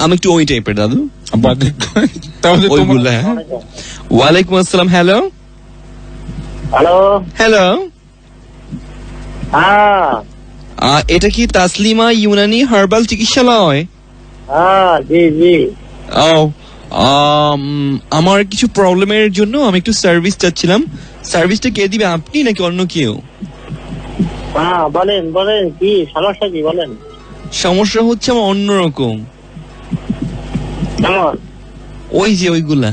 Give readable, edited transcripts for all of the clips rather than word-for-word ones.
আমি একটু ওই টাইপের দাদু। তাহলে ওইগুলা। ওয়ালাইকুম আসসালাম। হ্যালো হ্যালো হ্যালো, হ্যাঁ এটা কি তাসলিমা ইউনানি হার্বাল চিকিৎসালয়? হ্যাঁ জি জি ও, আমার কিছু প্রবলেমের জন্য আমি একটু সার্ভিস চাচ্ছিলাম। সার্ভিসটা কে দিবে, আপনি নাকি অন্য কেউ? হ্যাঁ বলেন বলেন কি সমস্যা কি বলেন। সমস্যা হচ্ছে আমার অন্যরকম, কেমন ওই যে ওইগুলা।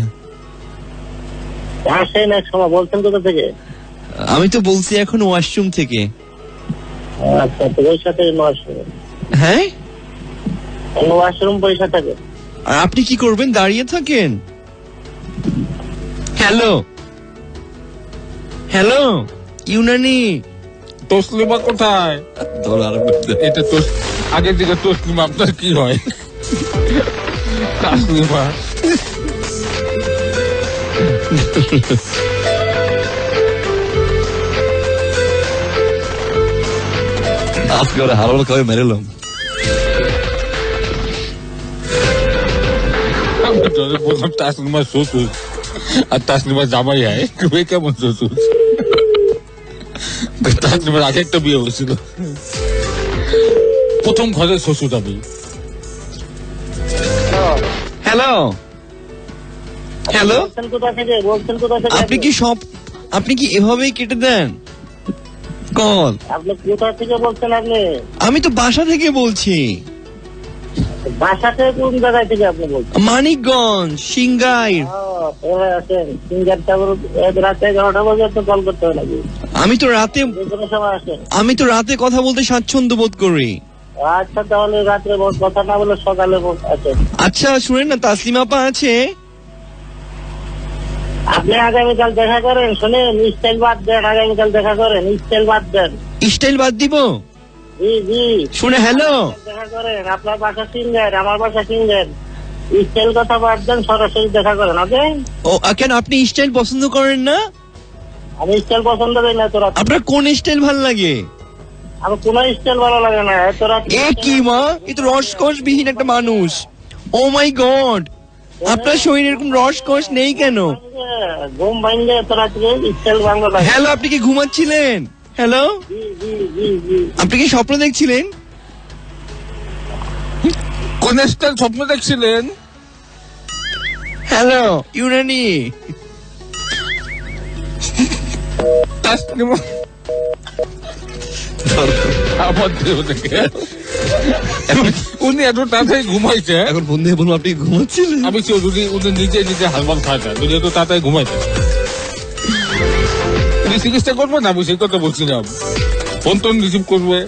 আসেন এক সময় বলছেন কোথা থেকে? আমি তো বলছি এখন ওয়াশরুম থেকে। আচ্ছা তো পয়সা থেকে ওয়াশরুম, হ্যাঁ, ওয়াশরুম পয়সা থাকে। আর আপনি কি করবেন, দাঁড়িয়ে থাকেন? Hello hello Unani. তসলিমা কোথায়? এটা তো আগের দিকে তসলিমা, আপনার কি হয়? তাসলিমা আজকে ওরা হারাল খাবে মেরেলাম। বললাম তাসলিমা শ্বশুর, আর তাসলিমা জামাই হয়, কেমন শ্বশুর? তাসলিমার আগে একটা বিয়ে হয়েছিল, প্রথম ঘরের শ্বশুর আমি। হ্যালো হ্যালো, বলছেন কোথা থেকে, বলছেন কোথা থেকে? আপনি কি এভাবেই কেটে দেন কল? আপনি কোথা থেকে বলছেন? আপনি আমি তো বাসা থেকে বলছি। বাসা থেকে কোন জায়গায় থেকে আপনি বলছেন? মানিকগঞ্জ সিংগাইর। আসেন সিঙ্গার টাওয়ার রাতে 11টা বাজে তো কল করতে হবে নাকি? আমি তো যে কোনো সময় আসেন। রাতে কথা বলতে স্বাচ্ছন্দ্য বোধ করি। আচ্ছা তাহলে রাত্রে কথা না বলে সকালে আসেন। আচ্ছা শুনেন না, তাসলিমা আপা আছে? আপনি আগামীকাল দেখা করেন, শোনেন স্টাইল বাদ দেন, আগামীকাল দেখা করেন, স্টাইল বাদ দেন। স্টাইল বাদ দিব? জি জি শুনে হ্যালো, দেখা করেন। আপনার বাসা সিঙ্গার, আমার বাসা সিঙ্গার, স্টাইল কথা বাদ দেন, সরাসরি দেখা করেন। ওকে? ও কেন আপনি স্টাইল পছন্দ করেন না? আমি স্টাইল পছন্দ করি না। তোরা আপনার কোন স্টাইল ভাল লাগে? আমার কোন স্টাইল ভালো লাগে না। তোরা এ কি মা, এ তো রসকস বিহীন একটা মানুষ। ও মাই গড, আপনার শরীরে এরকম রসকস নেই কেন? ঘুম ভাঙলে তোরা স্টাইল ভাঙলো লাগে। হ্যালো, আপনি কি ঘুমাচ্ছিলেন? হ্যালো, জি জি জি জি আপনি কি স্বপ্ন দেখছিলেন? কোন স্টাইল স্বপ্ন দেখছিলেন? হ্যালো ইউনানি। তাসলিমা আমার দেহ থেকে উনি এত তাড়াতাড়ি ঘুমাইছে। এখন ফোন দিয়ে বলুন আপনি ঘুমাচ্ছিলেন। আমি উনি নিজে নিজে হালমাল খায় না, উনি এত তাড়াতাড়ি ঘুমাইছে। উনি চিকিৎসা করবো না, আমি সেই কথা বলছিলাম। ফোন টোন রিসিভ করবে।